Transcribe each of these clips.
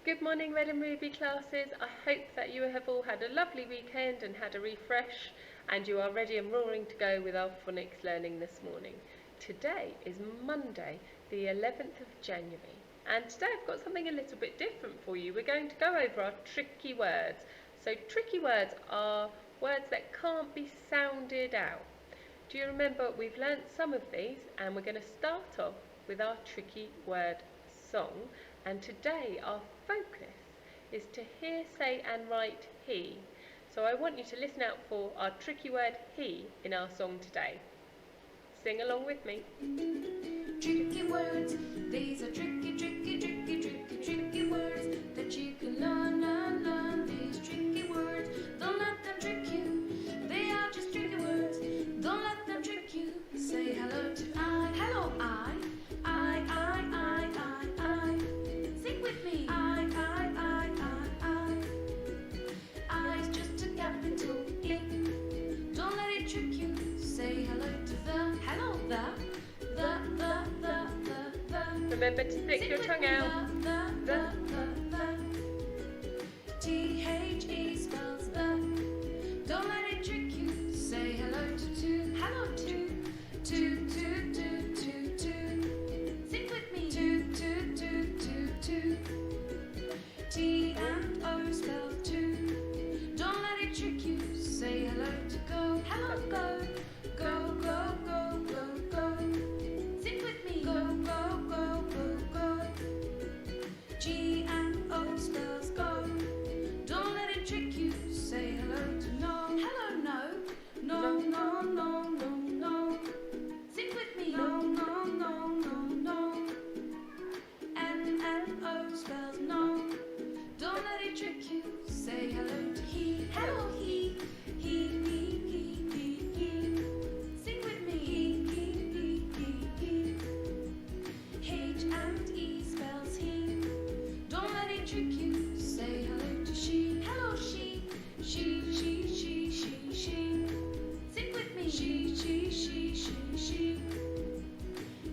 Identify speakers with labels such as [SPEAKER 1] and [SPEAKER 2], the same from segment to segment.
[SPEAKER 1] Good morning, Red and Ruby classes. I hope that you have all had a lovely weekend and had a refresh, and you are ready and roaring to go with our phonics learning this morning. Today is Monday, the 11th of January, and today I've got something a little bit different for you. We're going to go over our tricky words. So tricky words are words that can't be sounded out. Do you remember we've learnt some of these, and we're going to start off with our tricky word song. And today our focus is to hear, say and write he. So I want you to listen out for our tricky word he in our song today. Sing along with me.
[SPEAKER 2] Tricky words, these are tricky words that you can learn. These tricky words, don't let them trick you. They are just tricky words, don't let them trick you. Say hello to I, hello I. Sing with me. I. I's just a capital E. Don't let it trick you. Say hello to the, hello the.
[SPEAKER 1] Remember to stick your tongue out. The.
[SPEAKER 2] T-H-E spells the. Don't let it trick you. Say hello to, hello to. Sing with me. Two. T and O spells two. Don't let it trick you. Say hello to go, hello go. Go. Sing with me. Go. G and O spells go. Don't let it trick you. Say hello to no, hello no. Sing with me. No. N and O spells no. Don't let it trick you. Say hello to he, hello he. Sing with me. He. H and E spells he. Don't let it trick you. Say hello to she, hello she. She. Sing with me. She.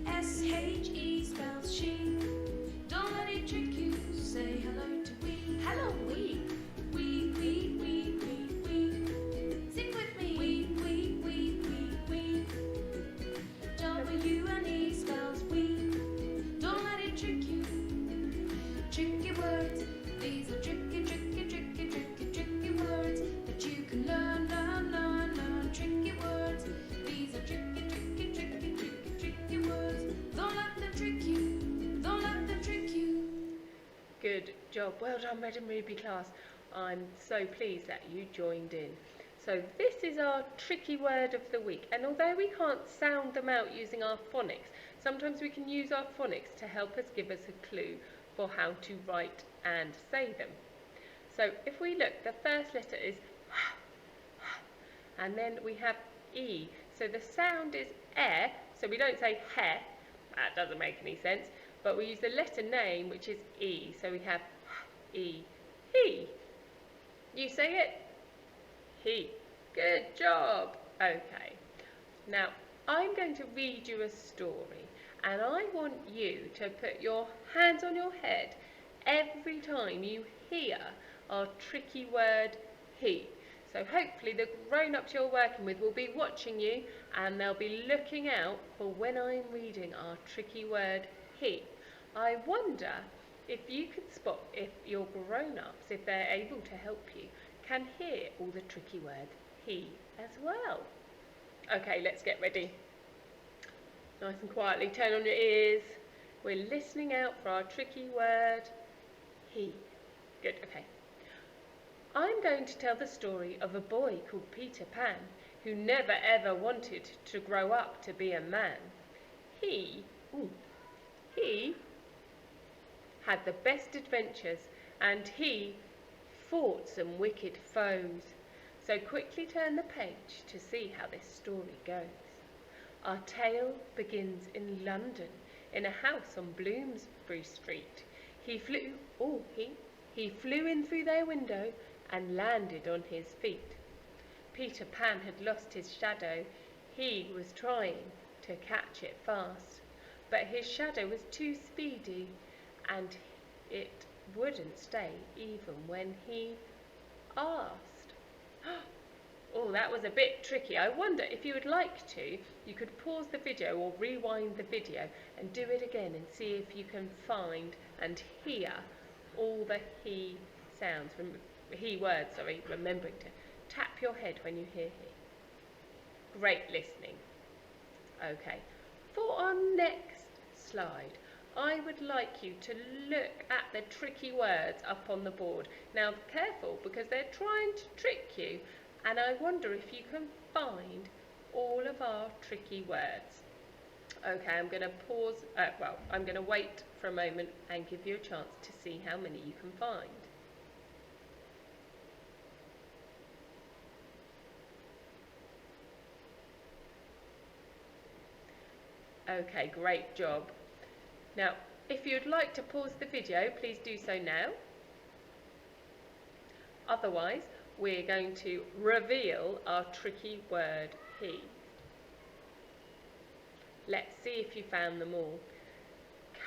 [SPEAKER 2] S-H-E spells she. Don't let it trick you. Say hello to we, hello we. We. Sing with me. We. W and E spells we. Don't let it trick you. Tricky words, these are tricky words that you can learn. Tricky words, these are tricky words. Don't let them trick you.
[SPEAKER 1] Good job. Well done, Red and Ruby class. I'm so pleased that you joined in. So this is our tricky word of the week, and although we can't sound them out using our phonics, sometimes we can use our phonics to help us give us a clue for how to write and say them. So if we look, the first letter is and then we have E. So the sound is E, so we don't say he, that doesn't make any sense, but we use the letter name, which is E. So we have E, he. You say it? He. Good job. Okay. Now, I'm going to read you a story, and I want you to put your hands on your head every time you hear our tricky word he. So hopefully the grown-ups you're working with will be watching you, and they'll be looking out for when I'm reading our tricky word he. I wonder if you could spot if your grown-ups, if they're able to help you, can hear all the tricky word he as well. Okay, let's get ready. Nice and quietly, turn on your ears. We're listening out for our tricky word he. Good, okay. I'm going to tell the story of a boy called Peter Pan who never ever wanted to grow up to be a man. He had the best adventures, and he fought some wicked foes. So quickly turn the page to see how this story goes. Our tale begins in London, in a house on Bloomsbury Street. He flew in through their window and landed on his feet. Peter Pan had lost his shadow. He was trying to catch it fast, but his shadow was too speedy, and it wouldn't stay even when he asked. Oh, that was a bit tricky. I wonder if you would like to, you could pause the video or rewind the video and do it again and see if you can find and hear all the he sounds, he words, sorry, remembering to tap your head when you hear he. Great listening. Okay, for our next slide, I would like you to look at the tricky words up on the board. Now, careful, because they're trying to trick you, and I wonder if you can find all of our tricky words. Okay, I'm going to pause, I'm going to wait for a moment and give you a chance to see how many you can find. Okay, great job. Now, if you'd like to pause the video, please do so now. Otherwise, we're going to reveal our tricky word he. Let's see if you found them all.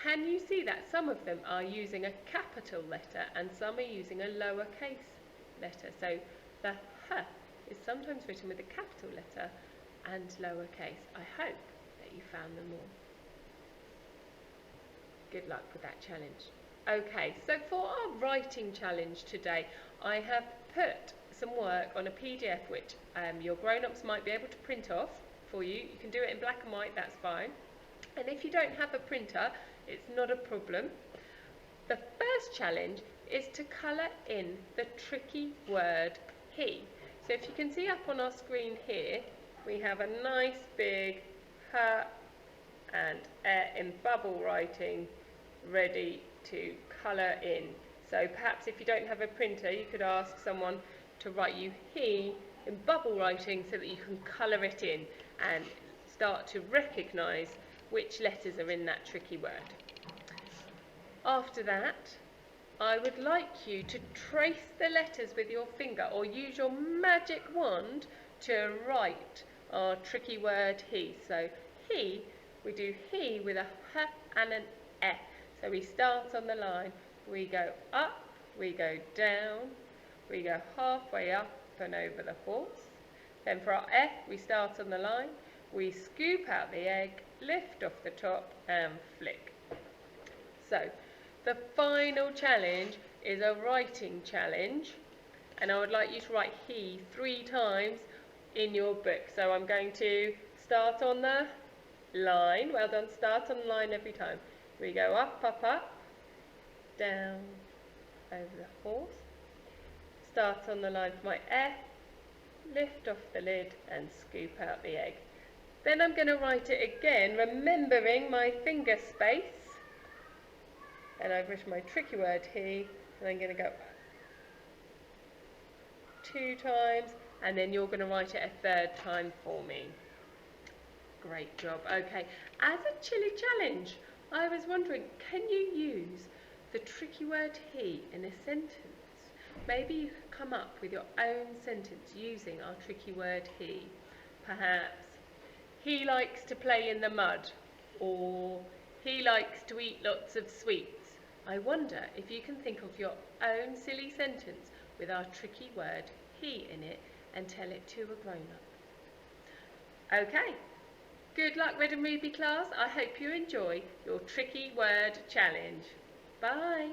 [SPEAKER 1] Can you see that some of them are using a capital letter and some are using a lowercase letter? So the h is sometimes written with a capital letter and lowercase. I hope that you found them all. Good luck with that challenge. Okay, so for our writing challenge today, I have put some work on a PDF which your grown-ups might be able to print off for you. You can do it in black and white, that's fine. And if you don't have a printer, it's not a problem. The first challenge is to colour in the tricky word he. So if you can see up on our screen here, we have a nice big h and e in bubble writing ready to colour in. So perhaps if you don't have a printer, you could ask someone to write you he in bubble writing so that you can colour it in and start to recognise which letters are in that tricky word. After that, I would like you to trace the letters with your finger or use your magic wand to write our tricky word he. So he, we do he with a h and an e. So we start on the line, we go up, we go down, we go halfway up and over the horse. Then for our F, we start on the line, we scoop out the egg, lift off the top and flick. So the final challenge is a writing challenge, and I would like you to write he 3 times in your book. So I'm going to start on the line. Well done, start on the line every time. We go up, up, up, down, over the horse. Start on the line for my F, lift off the lid and scoop out the egg. Then I'm going to write it again, remembering my finger space. And I've written my tricky word he, and I'm going to go 2 times, and then you're going to write it a 3rd time for me. Great job. Okay, as a chilly challenge, I was wondering, can you use the tricky word he in a sentence? Maybe you could come up with your own sentence using our tricky word he. Perhaps, he likes to play in the mud, or he likes to eat lots of sweets. I wonder if you can think of your own silly sentence with our tricky word he in it and tell it to a grown-up. Okay, good luck Red and Ruby class. I hope you enjoy your tricky word challenge. Bye.